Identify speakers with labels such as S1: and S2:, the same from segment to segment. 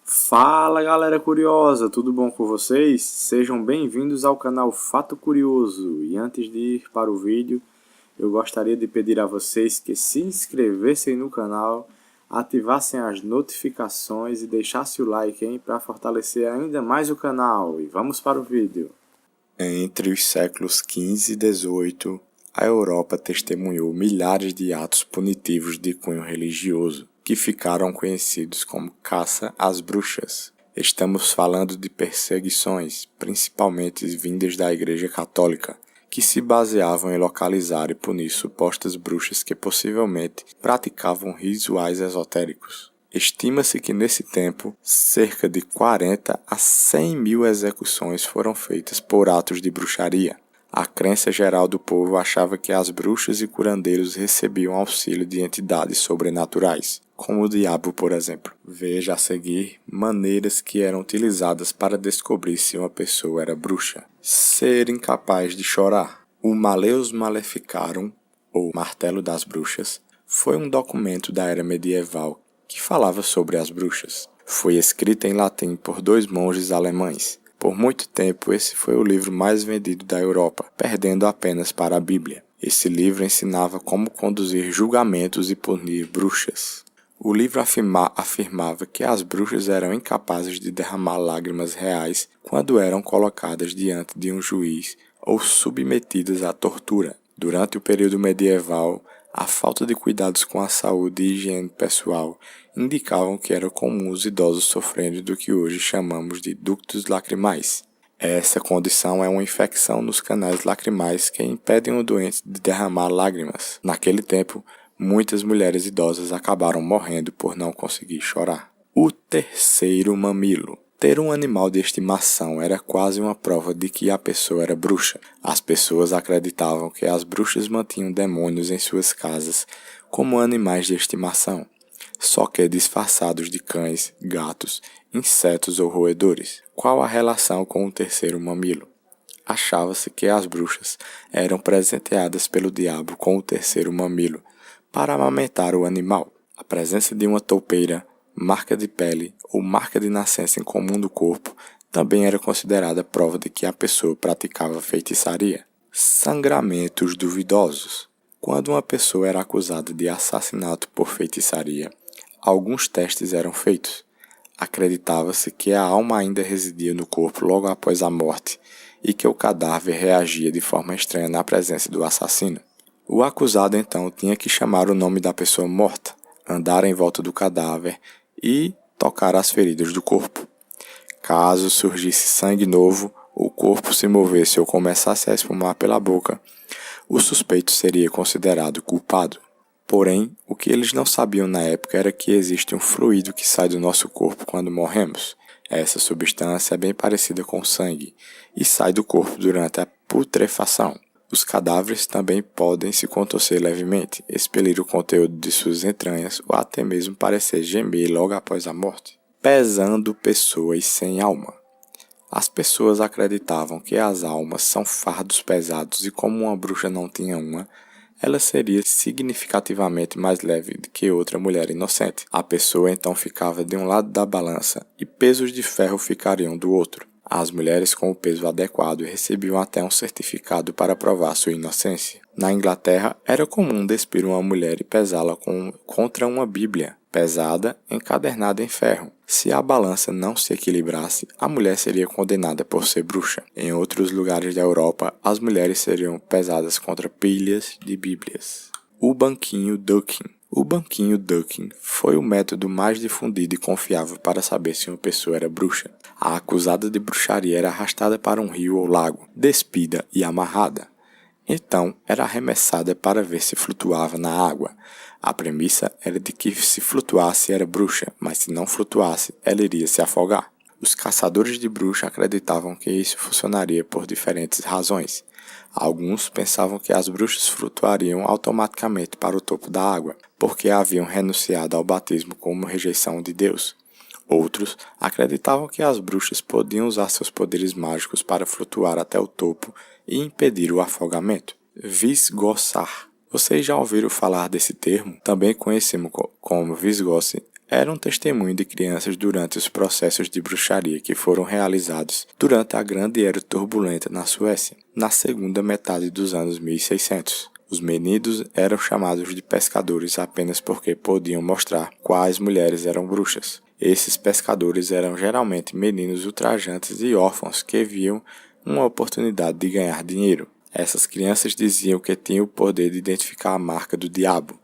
S1: Fala galera curiosa, tudo bom com vocês? Sejam bem-vindos ao canal Fato Curioso. E antes de ir para o vídeo, eu gostaria de pedir a vocês que se inscrevessem no canal, ativassem as notificações e deixassem o like, hein, para fortalecer ainda mais o canal. E vamos para o vídeo. Entre os séculos XV e XVIII, a Europa testemunhou milhares de atos punitivos de cunho religioso, que ficaram conhecidos como caça às bruxas. Estamos falando de perseguições, principalmente vindas da Igreja Católica, que se baseavam em localizar e punir supostas bruxas que possivelmente praticavam rituais esotéricos. Estima-se que nesse tempo, cerca de 40 a 100 mil execuções foram feitas por atos de bruxaria. A crença geral do povo achava que as bruxas e curandeiros recebiam auxílio de entidades sobrenaturais, como o diabo, por exemplo. Veja a seguir maneiras que eram utilizadas para descobrir se uma pessoa era bruxa. Ser incapaz de chorar. O Maleus Maleficarum, ou Martelo das Bruxas, foi um documento da era medieval que falava sobre as bruxas. Foi escrita em latim por dois monges alemães. Por muito tempo, esse foi o livro mais vendido da Europa, perdendo apenas para a Bíblia. Esse livro ensinava como conduzir julgamentos e punir bruxas. O livro afirmava que as bruxas eram incapazes de derramar lágrimas reais quando eram colocadas diante de um juiz ou submetidas à tortura. Durante o período medieval, a falta de cuidados com a saúde e higiene pessoal indicavam que era comum os idosos sofrerem do que hoje chamamos de ductos lacrimais. Essa condição é uma infecção nos canais lacrimais que impedem o doente de derramar lágrimas. Naquele tempo, muitas mulheres idosas acabaram morrendo por não conseguir chorar. O terceiro mamilo. Ter um animal de estimação era quase uma prova de que a pessoa era bruxa. As pessoas acreditavam que as bruxas mantinham demônios em suas casas como animais de estimação, só que disfarçados de cães, gatos, insetos ou roedores. Qual a relação com o terceiro mamilo? Achava-se que as bruxas eram presenteadas pelo diabo com o terceiro mamilo para amamentar o animal. A presença de uma toupeira, marca de pele ou marca de nascença em comum do corpo também era considerada prova de que a pessoa praticava feitiçaria. Sangramentos duvidosos. Quando uma pessoa era acusada de assassinato por feitiçaria, alguns testes eram feitos. Acreditava-se que a alma ainda residia no corpo logo após a morte e que o cadáver reagia de forma estranha na presença do assassino. O acusado então tinha que chamar o nome da pessoa morta, andar em volta do cadáver e tocar as feridas do corpo. Caso surgisse sangue novo, o corpo se movesse ou começasse a espumar pela boca, o suspeito seria considerado culpado. Porém, o que eles não sabiam na época era que existe um fluido que sai do nosso corpo quando morremos. Essa substância é bem parecida com sangue e sai do corpo durante a putrefação. Os cadáveres também podem se contorcer levemente, expelir o conteúdo de suas entranhas ou até mesmo parecer gemer logo após a morte. Pesando pessoas sem alma. As pessoas acreditavam que as almas são fardos pesados e como uma bruxa não tinha uma, ela seria significativamente mais leve do que outra mulher inocente. A pessoa então ficava de um lado da balança e pesos de ferro ficariam do outro. As mulheres com o peso adequado recebiam até um certificado para provar sua inocência. Na Inglaterra, era comum despir uma mulher e pesá-la contra uma Bíblia, pesada, encadernada em ferro. Se a balança não se equilibrasse, a mulher seria condenada por ser bruxa. Em outros lugares da Europa, as mulheres seriam pesadas contra pilhas de Bíblias. O banquinho Ducking. O banquinho Ducking foi o método mais difundido e confiável para saber se uma pessoa era bruxa. A acusada de bruxaria era arrastada para um rio ou lago, despida e amarrada. Então, era arremessada para ver se flutuava na água. A premissa era de que se flutuasse era bruxa, mas se não flutuasse, ela iria se afogar. Os caçadores de bruxa acreditavam que isso funcionaria por diferentes razões. Alguns pensavam que as bruxas flutuariam automaticamente para o topo da água, porque haviam renunciado ao batismo como rejeição de Deus. Outros acreditavam que as bruxas podiam usar seus poderes mágicos para flutuar até o topo e impedir o afogamento. Visgoçar. Vocês já ouviram falar desse termo? Também conhecido como visgose, era um testemunho de crianças durante os processos de bruxaria que foram realizados durante a Grande Era Turbulenta na Suécia, na segunda metade dos anos 1600. Os meninos eram chamados de pescadores apenas porque podiam mostrar quais mulheres eram bruxas. Esses pescadores eram geralmente meninos ultrajantes e órfãos que viam uma oportunidade de ganhar dinheiro. Essas crianças diziam que tinham o poder de identificar a marca do diabo.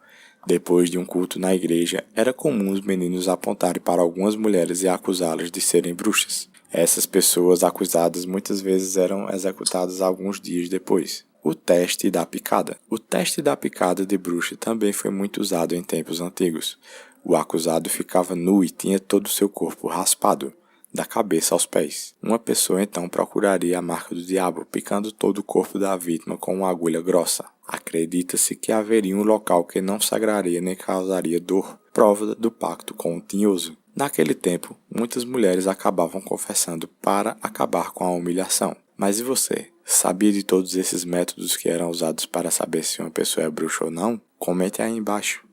S1: Depois de um culto na igreja, era comum os meninos apontarem para algumas mulheres e acusá-las de serem bruxas. Essas pessoas acusadas muitas vezes eram executadas alguns dias depois. O teste da picada. O teste da picada de bruxa também foi muito usado em tempos antigos. O acusado ficava nu e tinha todo o seu corpo raspado, da cabeça aos pés. Uma pessoa então procuraria a marca do diabo, picando todo o corpo da vítima com uma agulha grossa. Acredita-se que haveria um local que não sangraria nem causaria dor, prova do pacto com o tinhoso. Naquele tempo, muitas mulheres acabavam confessando para acabar com a humilhação. Mas e você? Sabia de todos esses métodos que eram usados para saber se uma pessoa é bruxa ou não? Comente aí embaixo.